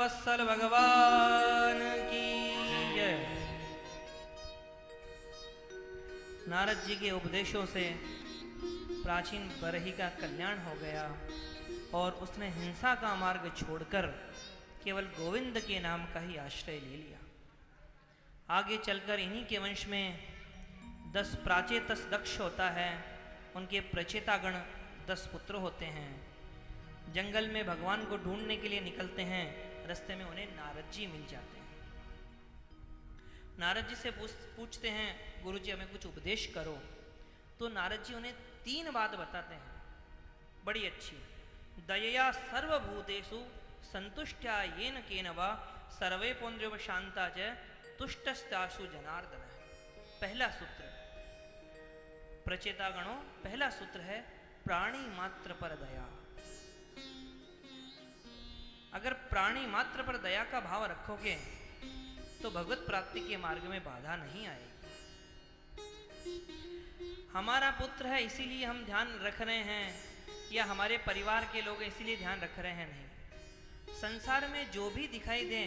भक्तवत्सल भगवान की जय। नारद जी के उपदेशों से प्राचीन बरही का कल्याण हो गया और उसने हिंसा का मार्ग छोड़कर केवल गोविंद के नाम का ही आश्रय ले लिया। आगे चलकर इन्हीं के वंश में 10 प्राचेतस दक्ष होता है, उनके प्रचेतागण 10 पुत्र होते हैं। जंगल में भगवान को ढूंढने के लिए निकलते हैं, रास्ते में उन्हें नारद जी मिल जाते हैं। नारद जी से पूछते हैं गुरुजी हमें कुछ उपदेश करो। तो नारद जी उन्हें 3 बात बताते हैं, बड़ी अच्छी। दयया सर्वभूतेषु संतुष्ट्या येन केन वा सर्वे पुण्यव शांता च तुष्टस्तासु जनार्दन। पहला सूत्र प्रचेतागणों, पहला सूत्र है प्राणी मात्र पर दया। अगर प्राणी मात्र पर दया का भाव रखोगे तो भगवत प्राप्ति के मार्ग में बाधा नहीं आएगी। हमारा पुत्र है इसीलिए हम ध्यान रख रहे हैं, या हमारे परिवार के लोग इसीलिए ध्यान रख रहे हैं, नहीं। संसार में जो भी दिखाई दे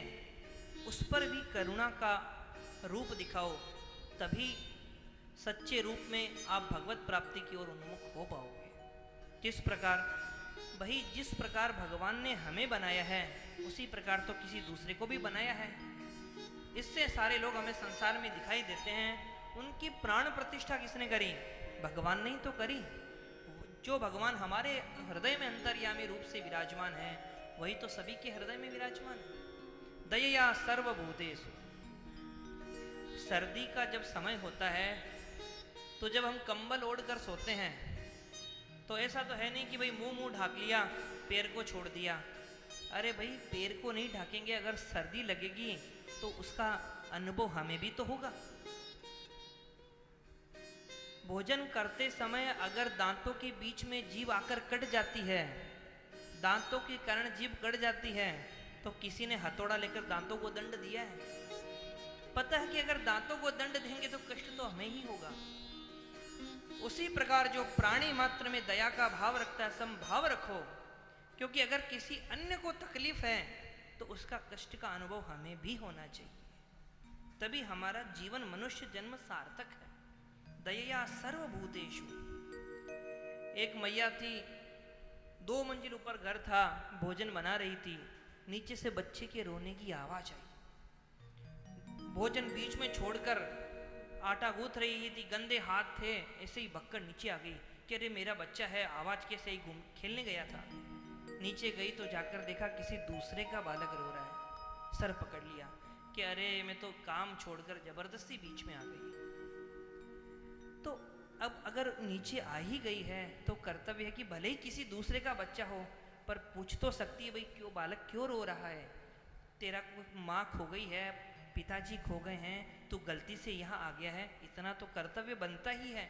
उस पर भी करुणा का रूप दिखाओ, तभी सच्चे रूप में आप भगवत प्राप्ति की ओर उन्मुख हो पाओगे। जिस प्रकार भगवान ने हमें बनाया है उसी प्रकार तो किसी दूसरे को भी बनाया है। इससे सारे लोग हमें संसार में दिखाई देते हैं। उनकी प्राण प्रतिष्ठा किसने करी? भगवान ने ही तो करी। जो भगवान हमारे हृदय में अंतर्यामी रूप से विराजमान है वही तो सभी के हृदय में विराजमान है। दयया सर्वभूतेषु। सर्दी का जब समय होता है तो जब हम कंबल ओढ़कर सोते हैं तो ऐसा तो है नहीं कि भाई मुंह ढाक लिया, पैर को छोड़ दिया। अरे भाई पैर को नहीं ढाकेंगे, अगर सर्दी लगेगी तो उसका अनुभव हमें भी तो होगा। भोजन करते समय अगर दांतों के बीच में जीभ आकर कट जाती है, दांतों के कारण जीभ कट जाती है, तो किसी ने हथौड़ा लेकर दांतों को दंड दिया है। पता है कि अगर दांतों को दंड देंगे तो कष्ट तो हमें ही होगा। उसी प्रकार जो प्राणी मात्र में दया का भाव रखता है, समभाव रखो, क्योंकि अगर किसी अन्य को तकलीफ है तो उसका कष्ट का अनुभव हमें भी होना चाहिए, तभी हमारा जीवन मनुष्य जन्म सार्थक है। दयया सर्वभूतेषु। एक मैया थी, 2 मंजिल ऊपर घर था, भोजन बना रही थी, नीचे से बच्चे के रोने की आवाज आई। भोजन बीच में छोड़कर आटा गूंथ रही थी, गंदे हाथ थे, ऐसे ही भक्कर नीचे आ गई कि अरे मेरा बच्चा है, आवाज कैसे ही खेलने गया था। नीचे गई तो जाकर देखा किसी दूसरे का बालक रो रहा है। सर पकड़ लिया कि अरे मैं तो काम छोड़कर जबरदस्ती बीच में आ गई। तो अब अगर नीचे आ ही गई है तो कर्तव्य है कि भले ही किसी दूसरे का बच्चा हो, पर पूछ तो सकती है भाई क्यों बालक क्यों रो रहा है? तेरा माँ खो गई है, पिताजी खो गए हैं, तू गलती से यहाँ आ गया है, इतना तो कर्तव्य बनता ही है।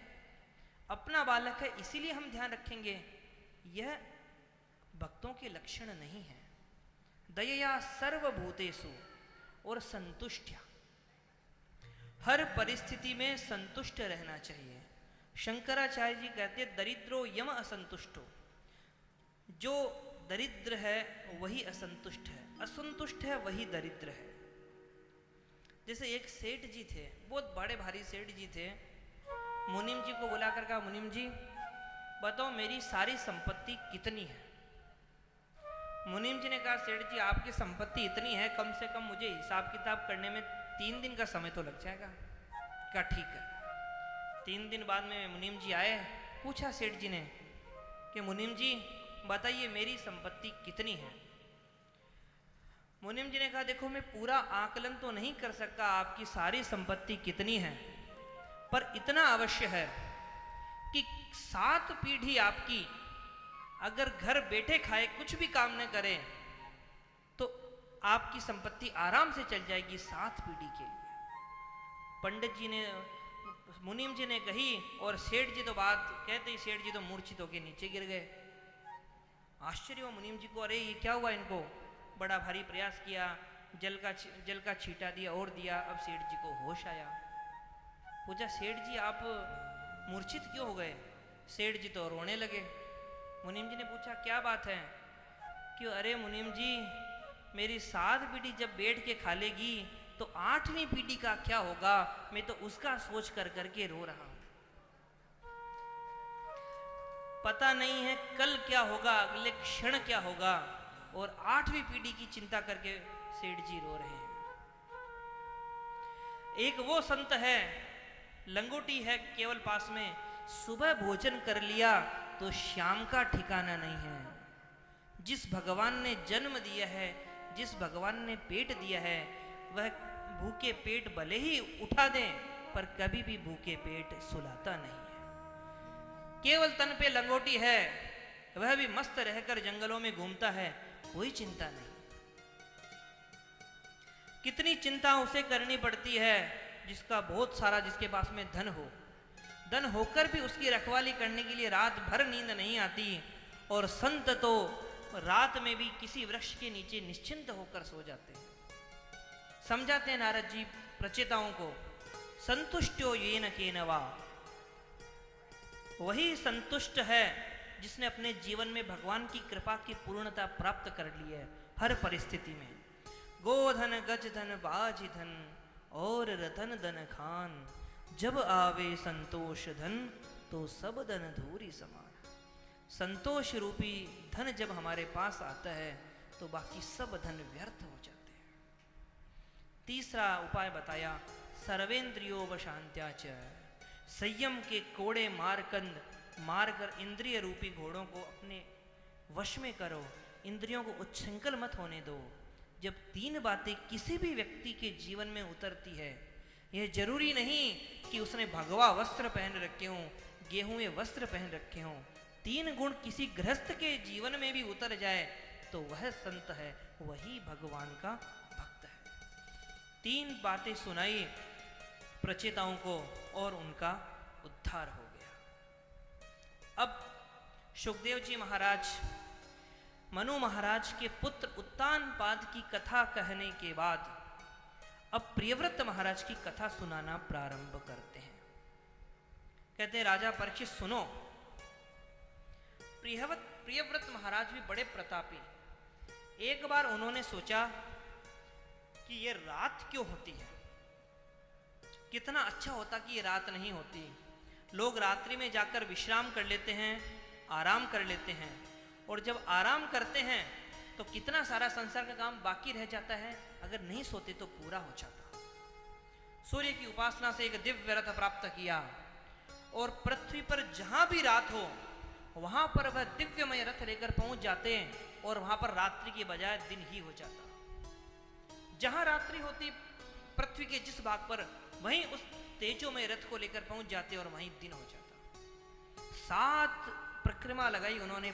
अपना बालक है इसीलिए हम ध्यान रखेंगे। यह भक्तों के लक्षण नहीं है। दयया सर्वभूतेषु और संतुष्टया। हर परिस्थिति में संतुष्ट रहना चाहिए। शंकराचार्य जी कहते हैं दरिद्रो यम असंतुष्टो। जो दरिद्र है वही असंतुष्ट है, असंतुष्ट है वही दरिद्र है। जैसे एक सेठ जी थे, बहुत बड़े भारी सेठ जी थे। मुनीम जी को बुलाकर कहा मुनीम जी बताओ मेरी सारी संपत्ति कितनी है? मुनीम जी ने कहा सेठ जी आपकी संपत्ति इतनी है, कम से कम मुझे हिसाब किताब करने में 3 दिन का समय तो लग जाएगा। कहा ठीक है। 3 दिन बाद में मुनीम जी आए, पूछा सेठ जी ने कि मुनीम जी बताइए मेरी संपत्ति कितनी है? मुनीम जी ने कहा देखो मैं पूरा आकलन तो नहीं कर सकता आपकी सारी संपत्ति कितनी है, पर इतना अवश्य है कि 7 पीढ़ी आपकी अगर घर बैठे खाए कुछ भी काम न करे तो आपकी संपत्ति आराम से चल जाएगी 7 पीढ़ी के लिए। पंडित जी ने, मुनीम जी ने कही और सेठ जी तो बात कहते ही सेठ जी तो मूर्छित होकर नीचे गिर गए। आश्चर्य हुआ मुनीम जी को, अरे ये क्या हुआ इनको? बड़ा भारी प्रयास किया, जल का छींटा दिया और दिया, अब सेठ जी को होश आया। पूछा सेठ जी आप मूर्छित क्यों हो गए? सेठ जी तो रोने लगे। मुनीम जी ने पूछा क्या बात है? कि अरे मुनीम जी मेरी 7 पीढ़ी जब बैठ के खा लेगी तो 8वीं पीढ़ी का क्या होगा, मैं तो उसका सोच कर करके रो रहा हूं। पता नहीं है कल क्या होगा, अगले क्षण क्या होगा, और 8वीं पीढ़ी की चिंता करके सेठ जी रो रहे हैं। एक वो संत है, लंगोटी है केवल पास में, सुबह भोजन कर लिया तो शाम का ठिकाना नहीं है। जिस भगवान ने जन्म दिया है, जिस भगवान ने पेट दिया है, वह भूखे पेट भले ही उठा दें पर कभी भी भूखे पेट सुलाता नहीं है। केवल तन पे लंगोटी है, वह भी मस्त रहकर जंगलों में घूमता है, कोई चिंता नहीं। कितनी चिंता उसे करनी पड़ती है जिसका बहुत सारा, जिसके पास में धन हो, धन होकर भी उसकी रखवाली करने के लिए रात भर नींद नहीं आती। और संत तो रात में भी किसी वृक्ष के नीचे निश्चिंत होकर सो जाते हैं। समझाते हैं नारद जी प्रचेताओं को, संतुष्टो येन केनवा, वही संतुष्ट है जिसने अपने जीवन में भगवान की कृपा की पूर्णता प्राप्त कर ली है हर परिस्थिति में। गोधन गज धन बाजी धन और रतन धन खान, जब आवे संतोष धन तो सब धन धूरी समान। संतोष रूपी धन जब हमारे पास आता है तो बाकी सब धन व्यर्थ हो जाते हैं। तीसरा उपाय बताया, सर्वेंद्रियो वशांत्याच, संयम के कोड़े मारकर इंद्रिय रूपी घोड़ों को अपने वश में करो, इंद्रियों को उच्छृंखल मत होने दो। जब 3 बातें किसी भी व्यक्ति के जीवन में उतरती है, यह जरूरी नहीं कि उसने भगवा वस्त्र पहन रखे हों, गेहूं वस्त्र पहन रखे हों, 3 गुण किसी गृहस्थ के जीवन में भी उतर जाए तो वह संत है, वही भगवान का भक्त है। 3 बातें सुनाई प्रचेताओं को और उनका उद्धार हो गया। अब सुखदेव जी महाराज मनु महाराज के पुत्र उत्तानपाद की कथा कहने के बाद अब प्रियव्रत महाराज की कथा सुनाना प्रारंभ करते हैं। कहते हैं, राजा परीक्षित सुनो। प्रियव्रत महाराज भी बड़े प्रतापी। एक बार उन्होंने सोचा कि ये रात क्यों होती है, कितना अच्छा होता कि ये रात नहीं होती। लोग रात्रि में जाकर विश्राम कर लेते हैं, आराम कर लेते हैं, और जब आराम करते हैं तो कितना सारा संसार का काम बाकी रह जाता है, अगर नहीं सोते तो पूरा हो जाता। सूर्य की उपासना से एक दिव्य रथ प्राप्त किया और पृथ्वी पर जहां भी रात हो वहां पर वह दिव्यमय रथ लेकर पहुंच जाते हैं और वहां पर रात्रि के बजाय दिन ही हो जाता। जहां रात्रि होती पृथ्वी के जिस भाग पर, वहीं उस तेजोमय रथ को लेकर पहुंच जाते और वहीं दिन हो जाता। 7 परिक्रमा लगाई उन्होंने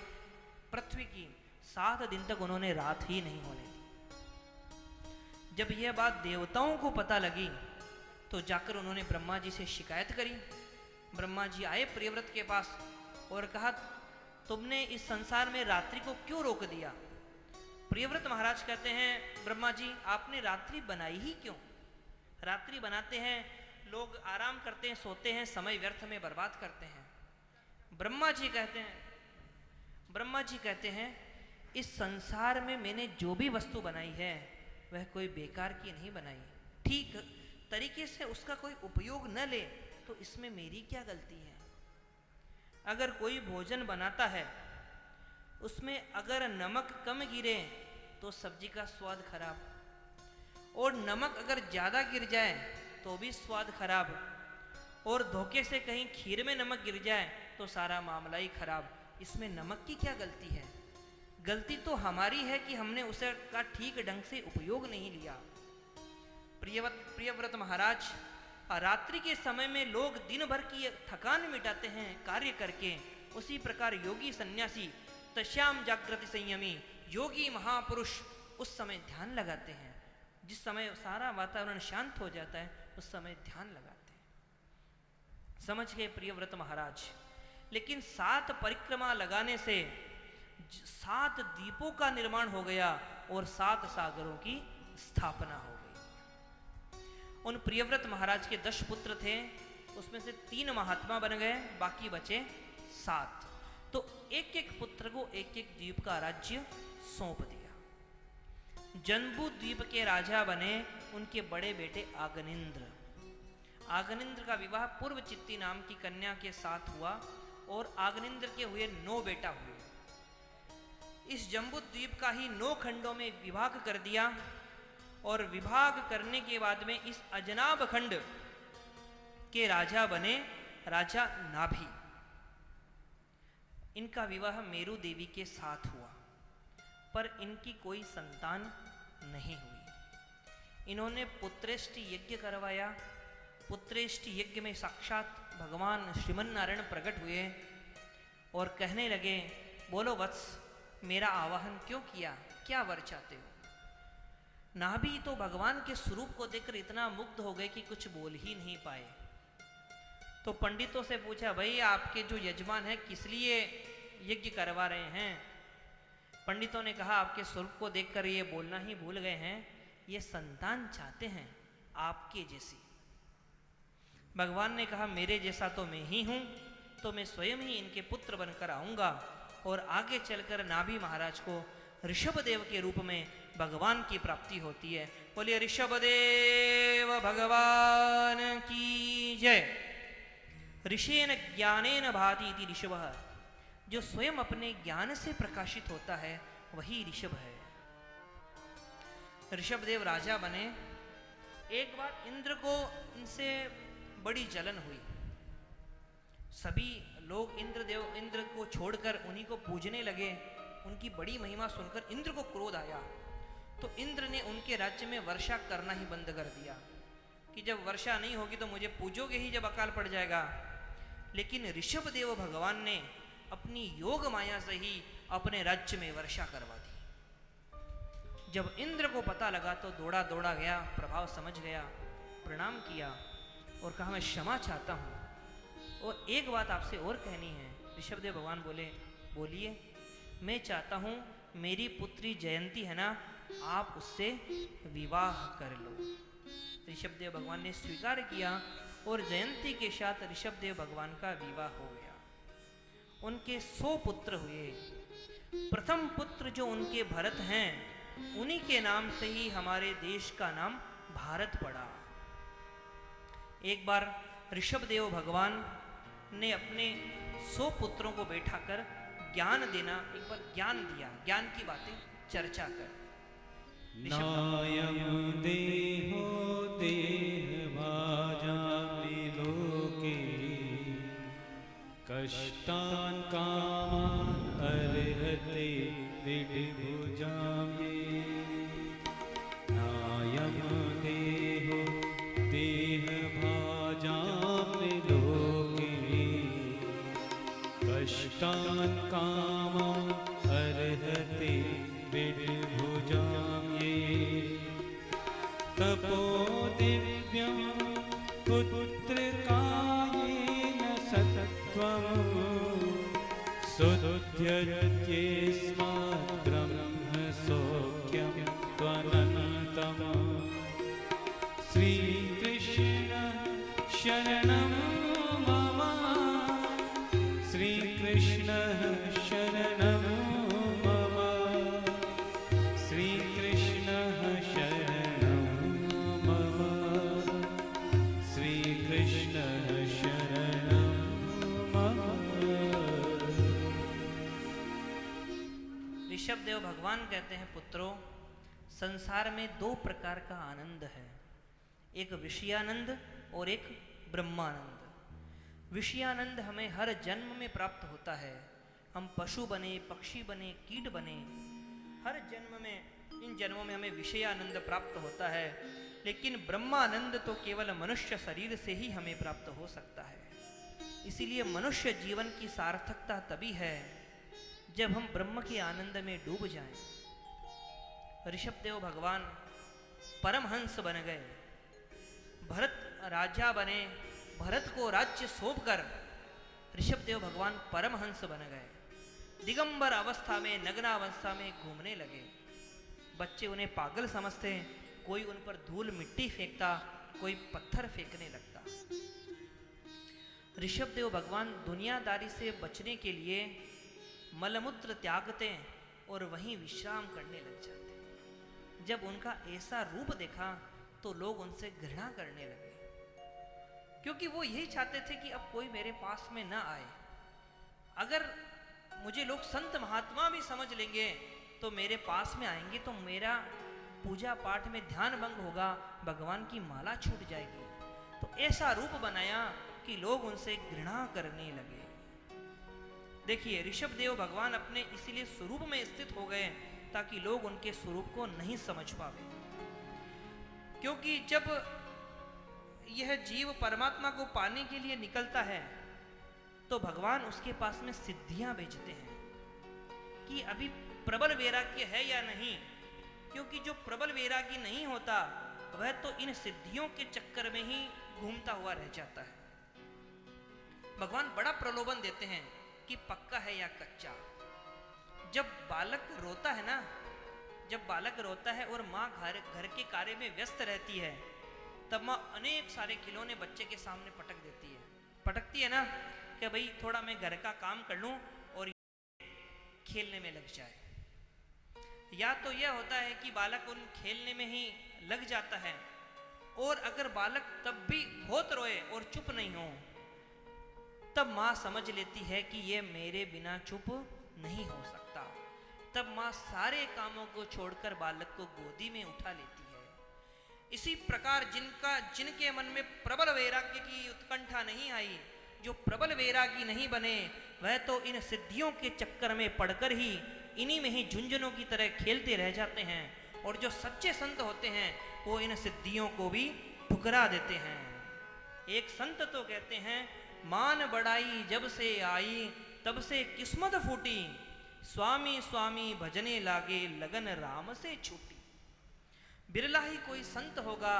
पृथ्वी की, 7 दिन तक उन्होंने रात ही नहीं होने दी। जब यह बात देवताओं को पता लगी तो जाकर उन्होंने ब्रह्मा जी से शिकायत करी। ब्रह्मा जी आए प्रियव्रत के पास और कहा, तुमने इस संसार में रात्रि को क्यों रोक दिया? प्रियव्रत महाराज कहते हैं, ब्रह्मा जी आपने रात्रि बनाई ही क्यों? रात्रि बनाते हैं, लोग आराम करते हैं, सोते हैं, समय व्यर्थ में बर्बाद करते हैं। ब्रह्मा जी कहते हैं इस संसार में मैंने जो भी वस्तु बनाई है वह कोई बेकार की नहीं बनाई। ठीक तरीके से उसका कोई उपयोग न ले तो इसमें मेरी क्या गलती है? अगर कोई भोजन बनाता है उसमें अगर नमक कम गिरे तो सब्जी का स्वाद खराब, और नमक अगर ज़्यादा गिर जाए तो भी स्वाद खराब, और धोखे से कहीं खीर में नमक गिर जाए तो सारा मामला ही खराब। इसमें नमक की क्या गलती है? गलती तो हमारी है कि हमने उसे का ठीक ढंग से उपयोग नहीं लिया। प्रियव्रत महाराज, रात्रि के समय में लोग दिन भर की थकान मिटाते हैं कार्य करके, उसी प्रकार योगी सन्यासी तस्याम जागृति संयमी, योगी महापुरुष उस समय ध्यान लगाते हैं। जिस समय सारा वातावरण शांत हो जाता है उस समय ध्यान लगाते हैं। समझ गए प्रियव्रत महाराज। लेकिन 7 परिक्रमा लगाने से 7 द्वीपों का निर्माण हो गया और 7 सागरों की स्थापना हो गई। उन प्रियव्रत महाराज के 10 पुत्र थे, उसमें से 3 महात्मा बन गए, बाकी बचे 7। तो एक एक पुत्र को एक एक द्वीप का राज्य सौंप दिया। जम्बू द्वीप के राजा बने उनके बड़े बेटे आगनिंद्र। आगनिंद्र का विवाह पूर्व चित्ती नाम की कन्या के साथ हुआ और आगनिंद्र के हुए 9 बेटा हुए। इस जम्बू द्वीप का ही 9 खंडों में विभाग कर दिया और विभाग करने के बाद में इस अजनाब खंड के राजा बने राजा नाभि। इनका विवाह मेरु देवी के साथ हुआ, पर इनकी कोई संतान नहीं हुई। इन्होंने पुत्रेष्टि यज्ञ करवाया। पुत्रेष्टि यज्ञ में साक्षात भगवान श्रीमन्नारायण प्रकट हुए और कहने लगे, बोलो वत्स, मेरा आवाहन क्यों किया, क्या वर चाहते हो? नाभि तो भगवान के स्वरूप को देखकर इतना मुग्ध हो गए कि कुछ बोल ही नहीं पाए। तो पंडितों से पूछा, भाई आपके जो यजमान है किस लिए यज्ञ करवा रहे हैं? पंडितों ने कहा, आपके स्वरूप को देखकर ये बोलना ही भूल गए हैं, ये संतान चाहते हैं आपके जैसी। भगवान ने कहा, मेरे जैसा तो मैं ही हूं, तो मैं स्वयं ही इनके पुत्र बनकर आऊंगा और आगे चलकर नाभि महाराज को ऋषभदेव के रूप में भगवान की प्राप्ति होती है। बोलिए ऋषभदेव भगवान की जय। ऋषेन ज्ञानेन भाति इति ऋषभः, जो स्वयं अपने ज्ञान से प्रकाशित होता है वही ऋषभ है। ऋषभदेव राजा बने। एक बार इंद्र को इनसे बड़ी जलन हुई। सभी लोग इंद्र को छोड़कर उन्हीं को पूजने लगे। उनकी बड़ी महिमा सुनकर इंद्र को क्रोध आया, तो इंद्र ने उनके राज्य में वर्षा करना ही बंद कर दिया कि जब वर्षा नहीं होगी तो मुझे पूजोगे ही जब अकाल पड़ जाएगा। लेकिन ऋषभदेव भगवान ने अपनी योग माया से ही अपने राज्य में वर्षा करवा दी। जब इंद्र को पता लगा तो दौड़ा दौड़ा गया, प्रभाव समझ गया, प्रणाम किया और कहा, मैं क्षमा चाहता हूँ और एक बात आपसे और कहनी है। ऋषभदेव भगवान बोले, बोलिए। मैं चाहता हूँ मेरी पुत्री जयंती है ना, आप उससे विवाह कर लो। ऋषभदेव भगवान ने स्वीकार किया और जयंती के साथ ऋषभदेव भगवान का विवाह हो गया। उनके 100 पुत्र हुए। प्रथम पुत्र जो उनके भरत हैं, उन्हीं के नाम से ही हमारे देश का नाम भारत पड़ा। एक बार ऋषभदेव भगवान ने अपने 100 पुत्रों को बैठाकर ज्ञान देना, एक बार ज्ञान दिया, ज्ञान की बातें चर्चा कर। नायं देहो देहभाजामि लोके, कष्टान् कामान् अर्हते विद्भुजां ये। नायं देहो देहभाजामि लोके, कष्टान् कामान् अर्हते विद्भुजां ये। तपो दिव्यं पुत्रकायेन सत्त्वं, सुध्यत्येस्मात् ब्रह्म सौख्यं त्वनन्तम्। श्रीकृष्ण शरणं मम, श्रीकृष्ण शरणं मम, श्रीकृष्ण शरणं मम, श्रीकृष्ण शरणं मम। ऋषभदेव भगवान कहते हैं, पुत्रों, संसार में 2 प्रकार का आनंद है, एक विषयानंद और एक ब्रह्मानंद। विषयानंद हमें हर जन्म में प्राप्त होता है। हम पशु बने, पक्षी बने, कीट बने, हर जन्म में, इन जन्मों में हमें विषयानंद प्राप्त होता है। लेकिन ब्रह्मानंद तो केवल मनुष्य शरीर से ही हमें प्राप्त हो सकता है। इसीलिए मनुष्य जीवन की सार्थकता तभी है जब हम ब्रह्म के आनंद में डूब जाएं। ऋषभदेव भगवान परमहंस बन गए। भरत राजा बने, भरत को राज्य सौंपकर ऋषभदेव भगवान परमहंस बन गए। दिगंबर अवस्था में, नग्नावस्था में घूमने लगे। बच्चे उन्हें पागल समझते, कोई उन पर धूल मिट्टी फेंकता, कोई पत्थर फेंकने लगता। ऋषभदेव भगवान दुनियादारी से बचने के लिए मलमूत्र त्यागते और वहीं विश्राम करने लग जाते। जब उनका ऐसा रूप देखा तो लोग उनसे घृणा करने लगे, क्योंकि वो यही चाहते थे कि अब कोई मेरे पास में ना आए। अगर मुझे लोग संत महात्मा भी समझ लेंगे तो मेरे पास में आएंगे तो मेरा पूजा पाठ में ध्यान भंग होगा, भगवान की माला छूट जाएगी। तो ऐसा रूप बनाया कि लोग उनसे घृणा करने लगे। देखिए, ऋषभ देव भगवान अपने इसीलिए स्वरूप में स्थित हो गए ताकि लोग उनके स्वरूप को नहीं समझ पावे। क्योंकि जब यह जीव परमात्मा को पाने के लिए निकलता है तो भगवान उसके पास में सिद्धियां भेजते हैं कि अभी प्रबल वैराग्य है या नहीं। क्योंकि जो प्रबल वैरागी नहीं होता वह तो इन सिद्धियों के चक्कर में ही घूमता हुआ रह जाता है। भगवान बड़ा प्रलोभन देते हैं कि पक्का है या कच्चा। जब बालक रोता है ना, जब बालक रोता है और माँ घर के कार्य में व्यस्त रहती है, तब माँ अनेक सारे खिलौने बच्चे के सामने पटकती है ना कि भाई थोड़ा मैं घर का काम कर लूं और खेलने में लग जाए। या तो यह होता है कि बालक उन खेलने में ही लग जाता है, और अगर बालक तब भी बहुत रोए और चुप नहीं हो तब माँ समझ लेती है कि यह मेरे बिना चुप नहीं हो सकता। तब माँ सारे कामों को छोड़कर बालक को गोदी में उठा लेती है। इसी प्रकार जिनके मन में प्रबल वैराग्य की उत्कंठा नहीं आई, जो प्रबल वैरागी नहीं बने, वह तो इन सिद्धियों के चक्कर में पड़कर ही इन्हीं में ही झुंझुनों की तरह खेलते रह जाते हैं। और जो सच्चे संत होते हैं वो इन सिद्धियों को भी ठुकरा देते हैं। एक संत तो कहते हैं, मान बढ़ाई जब से आई तब से किस्मत फूटी, स्वामी स्वामी भजने लागे लगन राम से छूटी। बिरला ही कोई संत होगा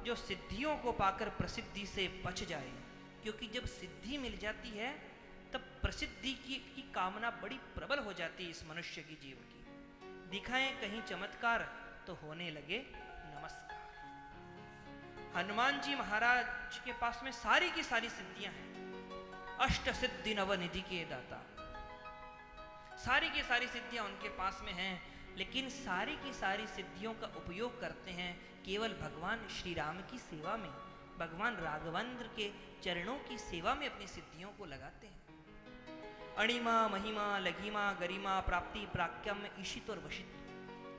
जो सिद्धियों को पाकर प्रसिद्धि से बच जाए, क्योंकि जब सिद्धि मिल जाती है तब प्रसिद्धि की कामना बड़ी प्रबल हो जाती है इस मनुष्य की जीव की। दिखाएं कहीं चमत्कार तो होने लगे नमस्कार। हनुमान जी महाराज के पास में सारी की सारी सिद्धियां हैं, अष्ट सिद्धि नवनिधि के दाता, सारी की सारी सिद्धियां उनके पास में हैं। लेकिन सारी की सारी सिद्धियों का उपयोग करते हैं केवल भगवान श्री राम की सेवा में, भगवान राघवेंद्र के चरणों की सेवा में अपनी सिद्धियों को लगाते हैं। अणिमा महिमा लघिमा गरिमा प्राप्ति प्राक्यम ईशित और वशित,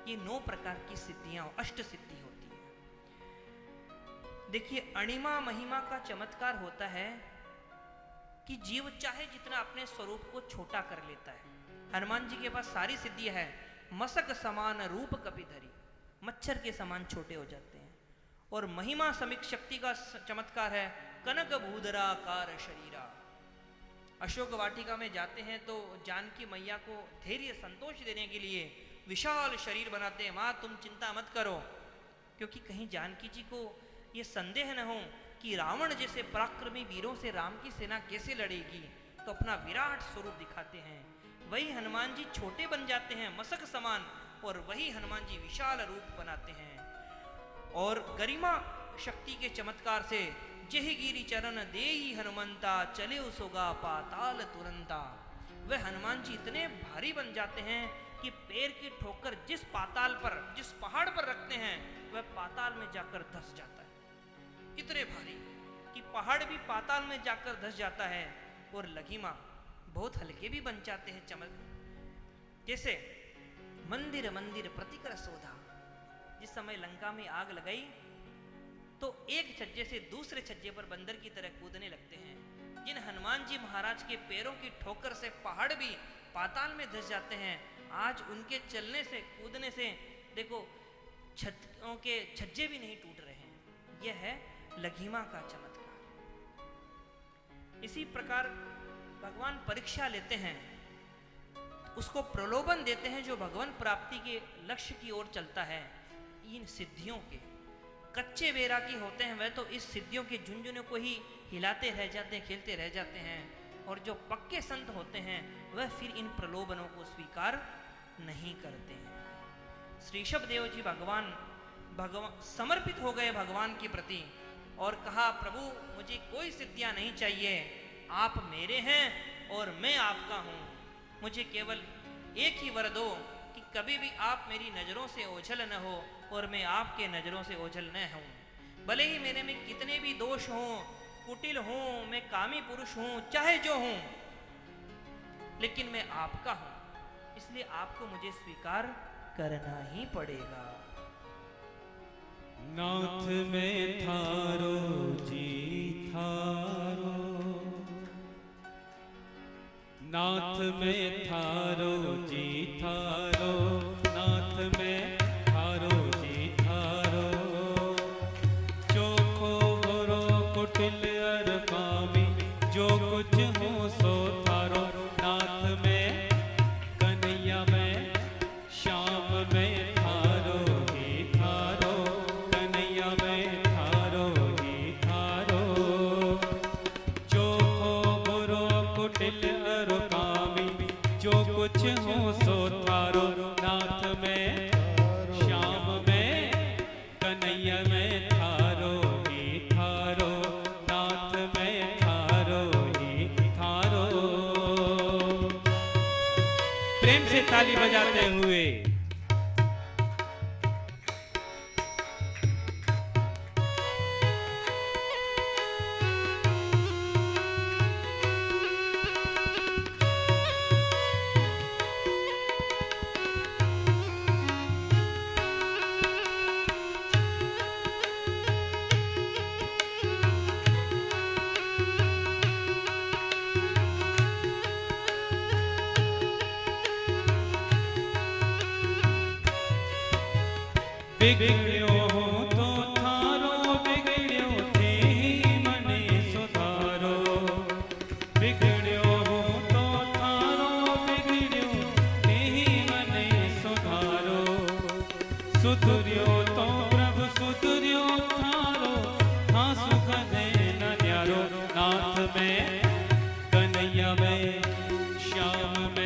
ये 9 प्रकार की सिद्धियां अष्ट सिद्धि होती है। देखिए, अणिमा महिमा का चमत्कार होता है कि जीव चाहे जितना अपने स्वरूप को छोटा कर लेता है। हनुमान जी के पास सारी सिद्धियां है। मसक समान रूप कपिधरी, मच्छर के समान छोटे हो जाते हैं। और महिमा समीक शक्ति का चमत्कार है, कनक भूधराकार शरीरा। अशोक वाटिका में जाते हैं तो जानकी मैया को धैर्य संतोष देने के लिए विशाल शरीर बनाते हैं। माँ तुम चिंता मत करो, क्योंकि कहीं जानकी जी को ये संदेह न हो कि रावण जैसे पराक्रमी वीरों से राम की सेना कैसे लड़ेगी, तो अपना विराट स्वरूप दिखाते हैं। वही हनुमान जी छोटे बन जाते हैं मसक समान, और वही हनुमान जी विशाल रूप बनाते हैं। और गरिमा शक्ति के चमत्कार से जेहि गिरि चरण देहि हनुमंता, चले उसोगा पाताल तुरंता। वह हनुमान जी इतने भारी बन जाते हैं कि पैर की ठोकर जिस पाताल पर, जिस पहाड़ पर रखते हैं वह पाताल में जाकर धंस जाता है। इतने भारी कि पहाड़ भी पाताल में जाकर धंस जाता है। और लघिमा बहुत हल्के भी बन जाते हैं। चमक जैसे मंदिर मंदिर प्रतिकर शोधा, जिस समय लंका में आग लगाई तो एक छज्जे से दूसरे छज्जे पर बंदर की तरह कूदने लगते हैं। जिन हनुमान जी महाराज के पैरों की ठोकर से पहाड़ भी पाताल में धंस जाते हैं, आज उनके चलने से कूदने से देखो छतों के छज्जे भी नहीं टूट रहे हैं। यह है लघिमा का चमत्कार। इसी प्रकार भगवान परीक्षा लेते हैं, उसको प्रलोभन देते हैं जो भगवान प्राप्ति के लक्ष्य की ओर चलता है। इन सिद्धियों के कच्चे वैरागी होते हैं वह तो इस सिद्धियों के झुंझुनों को ही हिलाते रह जाते हैं, खेलते रह जाते हैं। और जो पक्के संत होते हैं वह फिर इन प्रलोभनों को स्वीकार नहीं करते हैं। श्री ऋषभ देव जी भगवान समर्पित हो गए भगवान के प्रति और कहा, प्रभु मुझे कोई सिद्धियां नहीं चाहिए, आप मेरे हैं और मैं आपका हूं। मुझे केवल एक ही वर दो कि कभी भी आप मेरी नज़रों से ओझल न हो और मैं आपके नज़रों से ओझल न हूँ। भले ही मेरे में कितने भी दोष हों, कुटिल हूँ, मैं कामी पुरुष हूँ, चाहे जो हूँ, लेकिन मैं आपका हूँ, इसलिए आपको मुझे स्वीकार करना ही पड़ेगा। नाथ में थारो जी थारो, नाथ में थारो जी थारो, नाथ में थारो जी थारो। चोखो बुरो कुटिल अर कामी, जो कुछ हो सो थारो। नाथ में कन्हैया में श्याम में थारो ही थारो, कन्हैया में थारो ही थारो। चोखो बुरो कुटिल अर कामी, जो कुछ हो सो थारो। नाथ में श्याम में कन्हैया में थारो ही थारो, नाथ में थारो ही थारो। प्रेम से ताली बजाते हुए बिगड़्यो हो तो थारो, बिगड़्यो थे मने सुधारो। बिगड़्यो हो तो थारो, बिगड़्यो थे मने सुधारो। सुधर्यो तो प्रभु सुधर्यो थारो, हाँ सुख दे न न्यारो। नाथ में कन्हैया में श्याम में